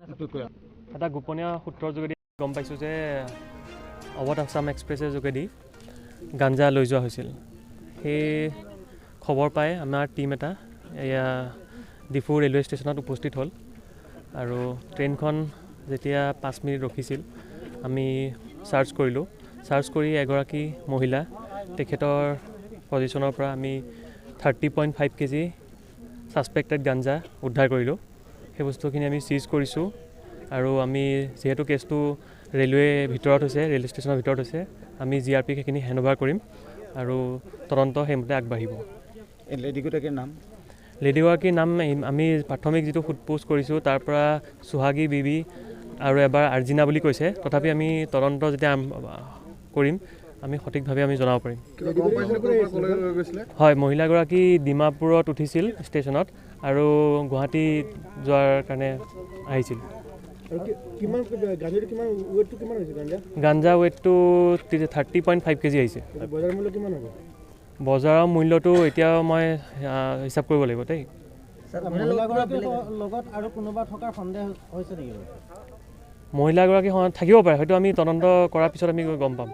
এটা গোপনীয় সূত্ৰৰ যোগেদি গম পাইছোঁ যে অৱধ আছাম এক্সপ্ৰেছৰ যোগেদি গাঞ্জা লৈ যোৱা হৈছিল। সেই খবৰ পাই আমাৰ টীম এটা এয়া ডিফু ৰেলৱে ষ্টেচনত উপস্থিত হ'ল আৰু ট্ৰেইনখন যেতিয়া 5 মিনিট ৰখিছিল আমি চাৰ্চ কৰিলোঁ। চাৰ্চ কৰি এগৰাকী মহিলা তেখেতৰ পজিশ্যনৰ পৰা আমি 30.5 কেজি ছাছপেক্টেড গাঞ্জা উদ্ধাৰ কৰিলোঁ। সেই বস্তুখিনি আমি চিজ কৰিছোঁ আৰু আমি যিহেতু কেছটো ৰেলৱে ভিতৰত হৈছে, ৰেল ষ্টেচনৰ ভিতৰত হৈছে, আমি GRP সেইখিনি হেণ্ডঅভাৰ কৰিম আৰু তদন্ত সেইমতে আগবাঢ়িব। লেডিগৰাকীৰ নাম আমি প্ৰাথমিক যিটো সোধপোছ কৰিছোঁ তাৰ পৰা সুহাগী বিবি আৰু এবাৰ আৰ্জিনা বুলি কৈছে। তথাপি আমি তদন্ত যেতিয়া কৰিম আমি সঠিকভাৱে আমি জনাব পাৰিম। হয়, মহিলাগৰাকী ডিমাপুৰত উঠিছিল ষ্টেচনত আৰু গুৱাহাটী যোৱাৰ কাৰণে আহিছিল। গাঞ্জা ৱেটটো 30.5 কেজি আহিছে। বজাৰৰ মূল্যটো এতিয়া মই হিচাপ কৰিব লাগিব দেই। মহিলাগৰাকী থাকিব পাৰে, হয়তো আমি তদন্ত কৰাৰ পিছত আমি গম পাম।